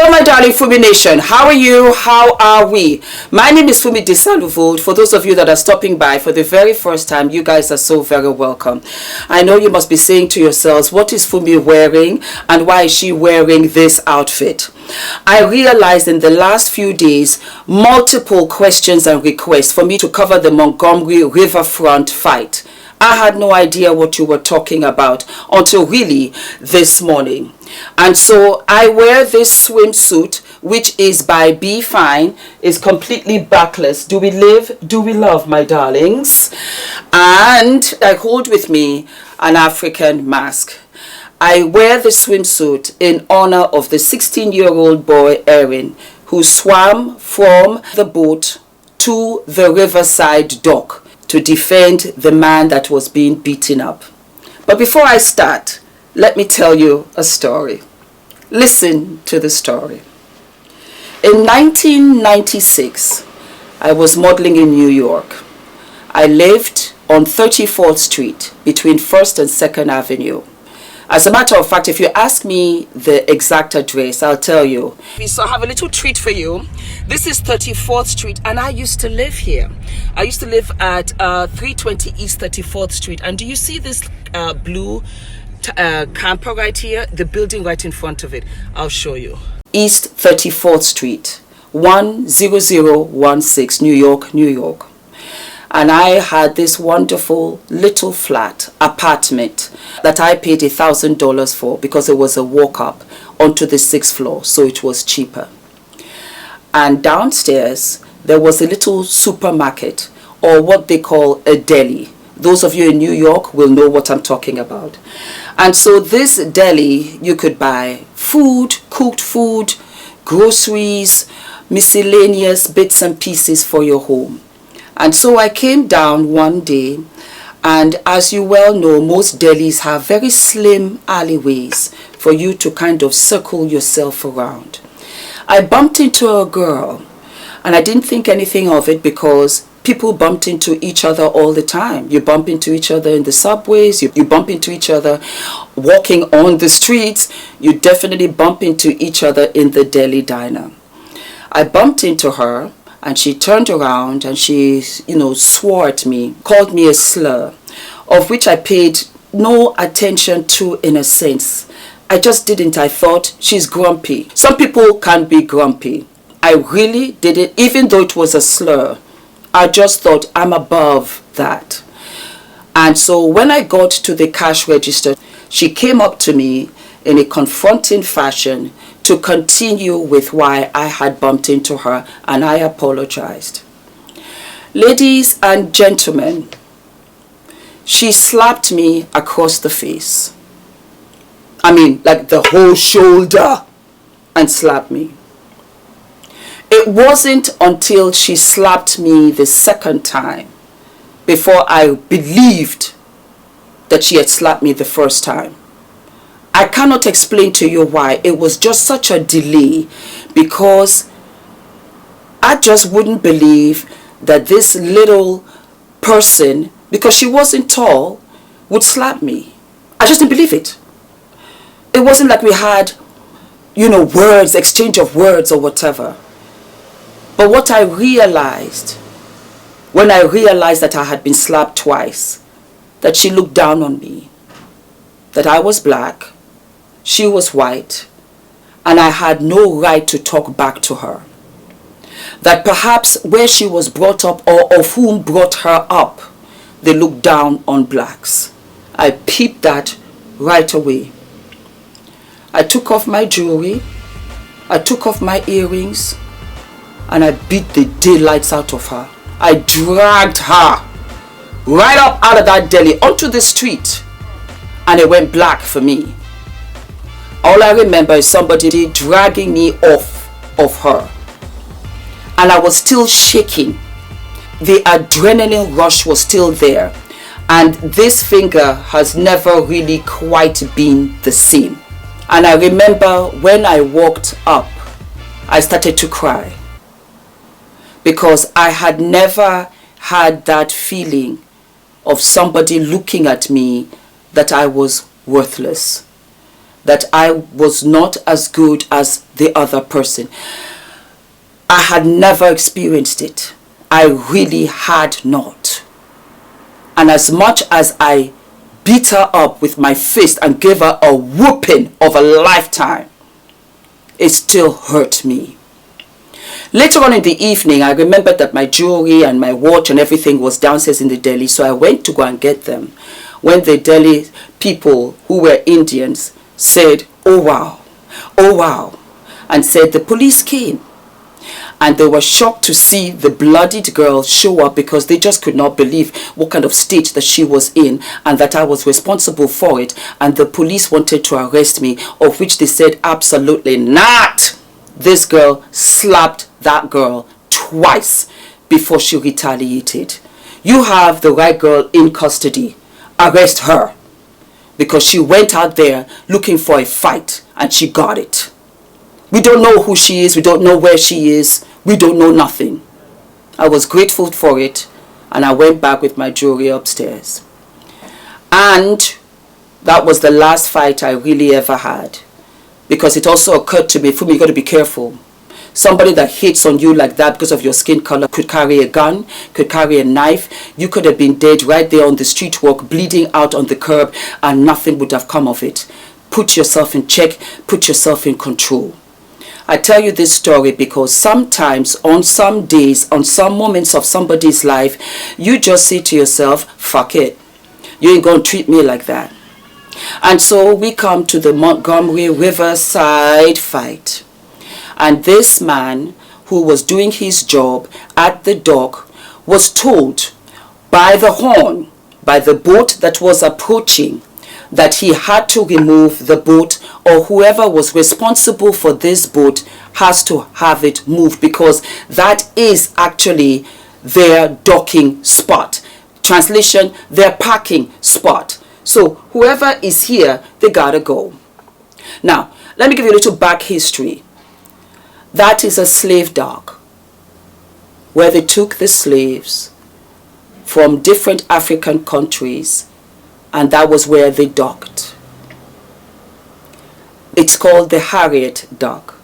Hello my darling Fumi Nation, how are you? How are we? My name is Fumidesaluvold. For those of you that are stopping by for the very first time, you guys are so very welcome. I know you must be saying to yourselves, what is Fumi wearing and why is she wearing this outfit? I realized in the last few days, multiple questions and requests for me to cover the Montgomery Riverfront fight. I had no idea what you were talking about until really this morning. And so I wear this swimsuit, which is by Be Fine, is completely backless. Do we live? Do we love, my darlings? And I hold with me an African mask. I wear the swimsuit in honor of the 16-year-old boy, Erin, who swam from the boat to the riverside dock to defend the man that was being beaten up. But before I start, let me tell you a story. Listen to the story. In 1996, I was modeling in New York. I lived on 34th Street between 1st and 2nd Avenue. As a matter of fact, if you ask me the exact address, I'll tell you. So I have a little treat for you. This is 34th Street, and I used to live here. I used to live at 320 East 34th Street. And do you see this blue camper right here? The building right in front of it. I'll show you. East 34th Street, 10016, New York, New York. And I had this wonderful little flat apartment that I paid $1,000 for because it was a walk up onto the 6th floor, so it was cheaper. And downstairs there was a little supermarket, or what they call a deli. Those of you in New York will know what I'm talking about. And so this deli, you could buy food, cooked food, groceries, miscellaneous bits and pieces for your home. And so I came down one day, and as you well know, most delis have very slim alleyways for you to kind of circle yourself around. I bumped into a girl, and I didn't think anything of it because people bumped into each other all the time. You bump into each other in the subways, you bump into each other walking on the streets, you definitely bump into each other in the deli diner. I bumped into her, and she turned around and she, swore at me, called me a slur, of which I paid no attention to in a sense. I just didn't. I thought she's grumpy. Some people can be grumpy. I really didn't, even though it was a slur. I just thought I'm above that. And so when I got to the cash register, she came up to me in a confronting fashion to continue with why I had bumped into her, and I apologized. Ladies and gentlemen, she slapped me across the face. I mean, like the whole shoulder, and slapped me. It wasn't until she slapped me the second time before I believed that she had slapped me the first time. I cannot explain to you why. It was just such a delay, because I just wouldn't believe that this little person, because she wasn't tall, would slap me. I just didn't believe it. It wasn't like we had, words, exchange of words or whatever. But what I realized, when I realized that I had been slapped twice, that she looked down on me, that I was black, she was white, and I had no right to talk back to her. That perhaps where she was brought up, or of whom brought her up, they looked down on blacks. I peeped that right away. I took off my jewelry, I took off my earrings, and I beat the daylights out of her. I dragged her right up out of that deli onto the street, and it went black for me. All I remember is somebody dragging me off of her, and I was still shaking. The adrenaline rush was still there, and this finger has never really quite been the same. And I remember when I walked up, I started to cry, because I had never had that feeling of somebody looking at me that I was worthless, that I was not as good as the other person. I had never experienced it. I really had not. And as much as I beat her up with my fist and gave her a whooping of a lifetime, it still hurt me. Later on in the evening, I remembered that my jewelry and my watch and everything was downstairs in the deli, so I went to go and get them. When the deli people, who were Indians, said, "Oh wow," and said the police came. And they were shocked to see the bloodied girl show up, because they just could not believe what kind of state that she was in and that I was responsible for it. And the police wanted to arrest me, of which they said absolutely not. This girl slapped that girl twice before she retaliated. You have the right girl in custody. Arrest her, because she went out there looking for a fight and she got it. We don't know who she is. We don't know where she is. We don't know nothing. I was grateful for it, and I went back with my jewelry upstairs. And that was the last fight I really ever had, because it also occurred to me, Fumi, you got to be careful. Somebody that hates on you like that because of your skin color could carry a gun, could carry a knife. You could have been dead right there on the street walk, bleeding out on the curb, and nothing would have come of it. Put yourself in check. Put yourself in control. I tell you this story because sometimes, on some days, on some moments of somebody's life, you just say to yourself, fuck it. You ain't going to treat me like that. And so we come to the Montgomery Riverside fight. And this man, who was doing his job at the dock, was told by the horn, by the boat that was approaching, that he had to remove the boat, or whoever was responsible for this boat has to have it moved, because that is actually their docking spot. Translation, their parking spot. So whoever is here, they gotta go. Now, let me give you a little back history. That is a slave dock where they took the slaves from different African countries, and that was where they docked. It's called the Harriet dock.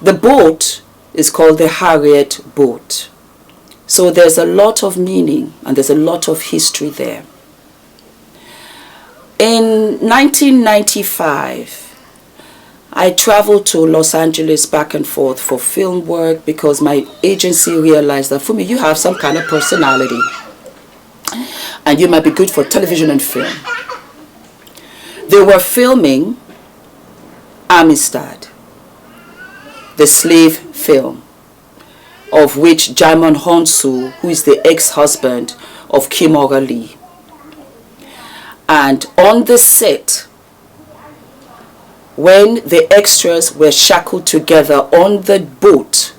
The boat is called the Harriet boat. So there's a lot of meaning and there's a lot of history there. In 1995, I traveled to Los Angeles back and forth for film work, because my agency realized that, Fumi, you have some kind of personality and you might be good for television and film. They were filming Amistad, the slave film, of which Jaimon Honsu, who is the ex-husband of Kimora Lee. And on the set, when the extras were shackled together on the boat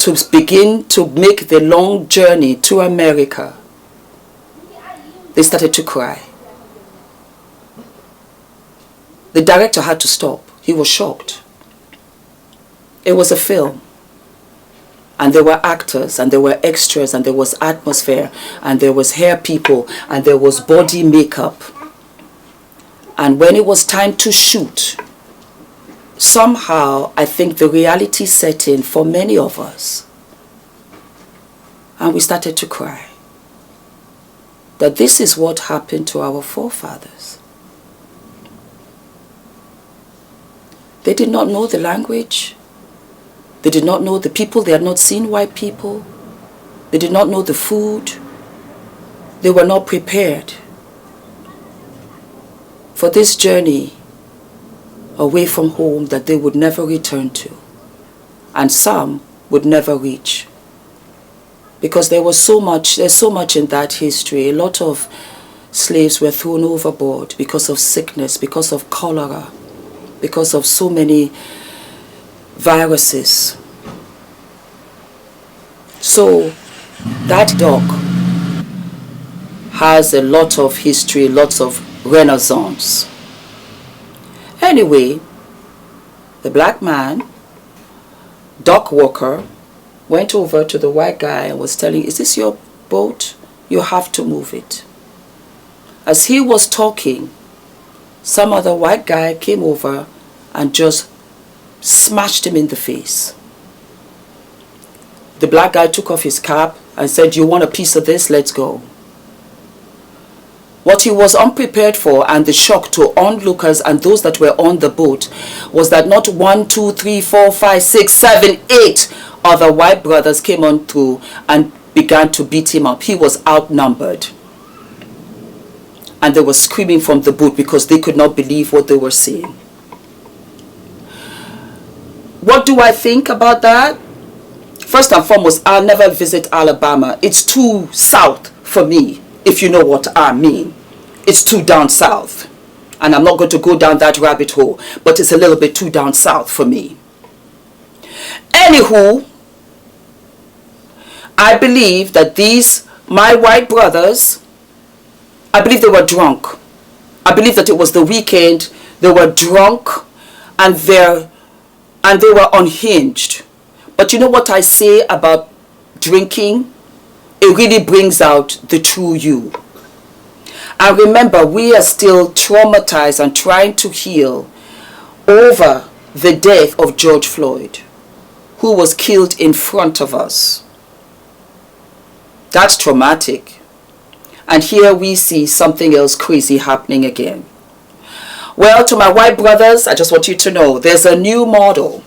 to begin to make the long journey to America, they started to cry. The director had to stop. He was shocked. It was a film. And there were actors, and there were extras, and there was atmosphere, and there was hair people, and there was body makeup. And when it was time to shoot, somehow I think the reality set in for many of us. And we started to cry. That this is what happened to our forefathers. They did not know the language. They did not know the people. They had not seen white people. They did not know the food. They were not prepared for this journey away from home that they would never return to. And some would never reach. Because there's so much in that history. A lot of slaves were thrown overboard because of sickness, because of cholera, because of so many viruses. So that dock has a lot of history, lots of renaissance. Anyway, the black man, dock worker, went over to the white guy and was telling, is this your boat? You have to move it. As he was talking, some other white guy came over and just smashed him in the face. The black guy took off his cap and said, "You want a piece of this? Let's go." What he was unprepared for, and the shock to onlookers and those that were on the boat, was that not 1, 2, 3, 4, 5, 6, 7, 8 other white brothers came on through and began to beat him up. He was outnumbered. And they were screaming from the boat because they could not believe what they were seeing. What do I think about that? First and foremost, I'll never visit Alabama. It's too south for me, if you know what I mean. It's too down south. And I'm not going to go down that rabbit hole, but it's a little bit too down south for me. Anywho, I believe that my white brothers, I believe they were drunk. I believe that it was the weekend. They were drunk and they were unhinged. But you know what I say about drinking? It really brings out the true you. And remember, we are still traumatized and trying to heal over the death of George Floyd, who was killed in front of us. That's traumatic. And here we see something else crazy happening again. Well, to my white brothers, I just want you to know there's a new model.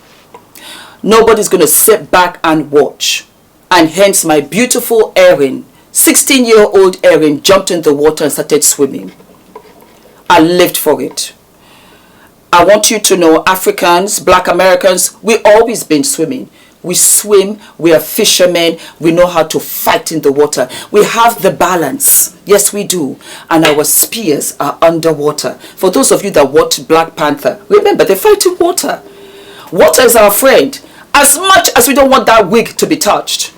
Nobody's going to sit back and watch. And hence my beautiful Erin, 16-year-old Erin, jumped in the water and started swimming. I lived for it. I want you to know, Africans, Black Americans, we've always been swimming. We swim, we are fishermen, we know how to fight in the water. We have the balance. Yes, we do. And our spears are underwater. For those of you that watch Black Panther, remember, they fight in water. Water is our friend. As much as we don't want that wig to be touched.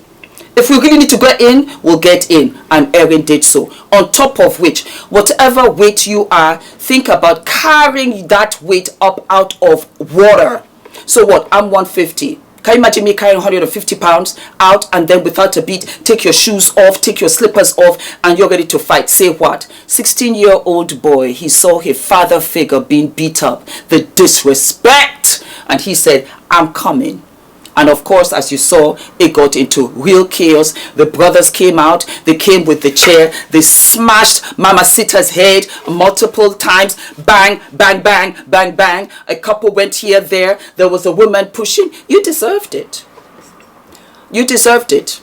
If we really need to get in, we'll get in. And Erin did so. On top of which, whatever weight you are, think about carrying that weight up out of water. So what? I'm 150. Can you imagine me carrying 150 pounds out and then without a beat, take your shoes off, take your slippers off, and you're ready to fight? Say what? 16-year-old boy, he saw his father figure being beat up. The disrespect. And he said, "I'm coming." And of course, as you saw, it got into real chaos. The brothers came out. They came with the chair. They smashed Mama Sita's head multiple times. Bang, bang, bang, bang, bang. A couple went here, there. There was a woman pushing. You deserved it. You deserved it.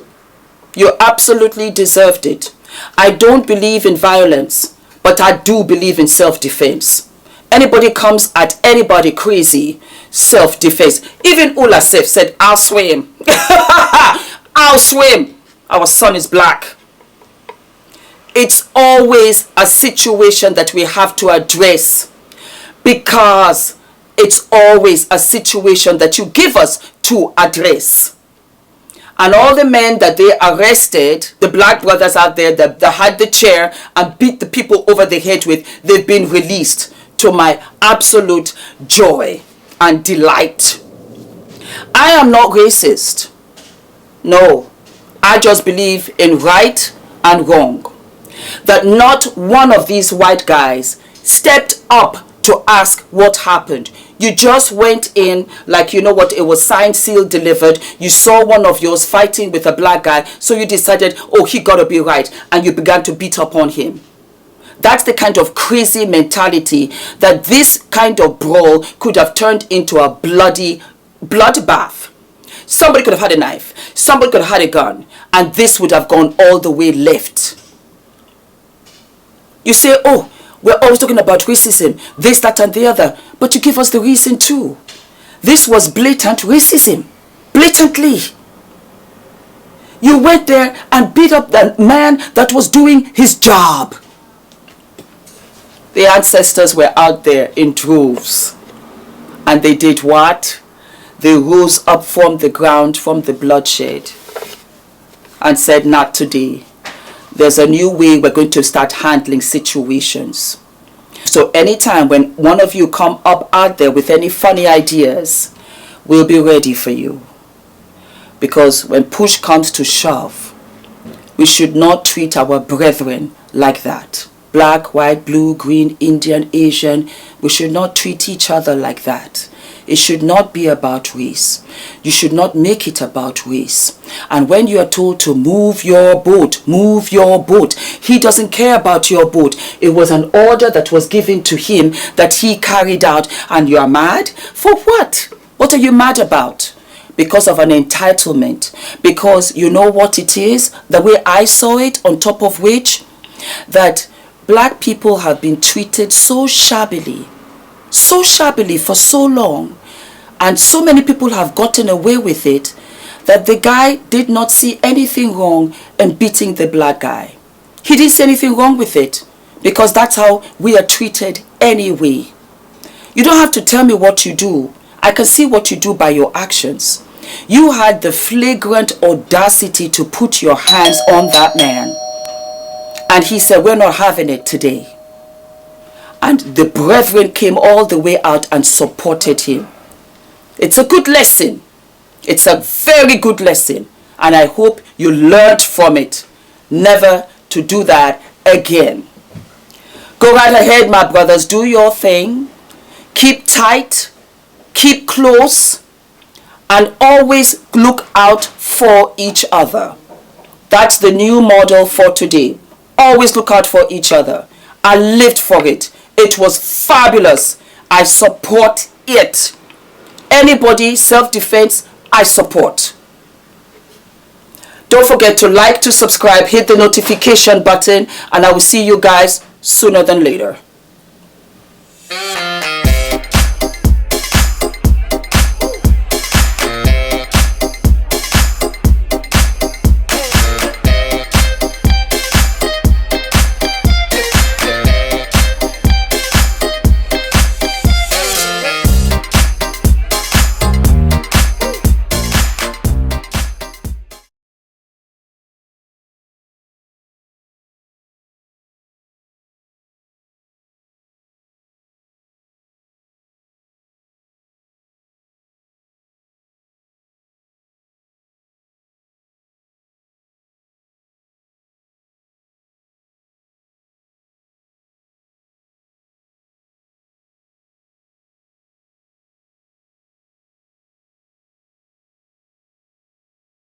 You absolutely deserved it. I don't believe in violence, but I do believe in self-defense. Anybody comes at anybody crazy, self-defense. Even Ola said, "I'll swim." I'll swim. Our son is black. It's always a situation that we have to address, because it's always a situation that you give us to address. And all the men that they arrested, the black brothers out there that had the chair and beat the people over the head with, they've been released, to my absolute joy and delight. I am not racist. No, I just believe in right and wrong. That not one of these white guys stepped up to ask what happened. You just went in like, you know what, it was signed, sealed, delivered. You saw one of yours fighting with a black guy, so you decided, oh, he gotta be right, and you began to beat up on him. That's the kind of crazy mentality that this kind of brawl could have turned into a bloody bloodbath. Somebody could have had a knife. Somebody could have had a gun. And this would have gone all the way left. You say, oh, we're always talking about racism, this, that, and the other. But you give us the reason too. This was blatant racism. Blatantly. You went there and beat up the man that was doing his job. The ancestors were out there in droves. And they did what? They rose up from the ground, from the bloodshed, and said, not today. There's a new way we're going to start handling situations. So anytime when one of you come up out there with any funny ideas, we'll be ready for you. Because when push comes to shove, we should not treat our brethren like that. Black, white, blue, green, Indian, Asian. We should not treat each other like that. It should not be about race. You should not make it about race. And when you are told to move your boat, he doesn't care about your boat. It was an order that was given to him that he carried out. And you are mad? For what? What are you mad about? Because of an entitlement. Because you know what it is? The way I saw it, on top of which, that black people have been treated so shabbily for so long, and so many people have gotten away with it, that the guy did not see anything wrong in beating the black guy. He didn't see anything wrong with it, because that's how we are treated anyway. You don't have to tell me what you do. I can see what you do by your actions. You had the flagrant audacity to put your hands on that man, and he said, we're not having it today. And the brethren came all the way out and supported him. It's a good lesson. It's a very good lesson. And I hope you learned from it. Never to do that again. Go right ahead, my brothers. Do your thing. Keep tight. Keep close. And always look out for each other. That's the new model for today. Always look out for each other. I lived for it. It was fabulous. I support it. Anybody, self-defense, I support. Don't forget to like, to subscribe, hit the notification button, and I will see you guys sooner than later.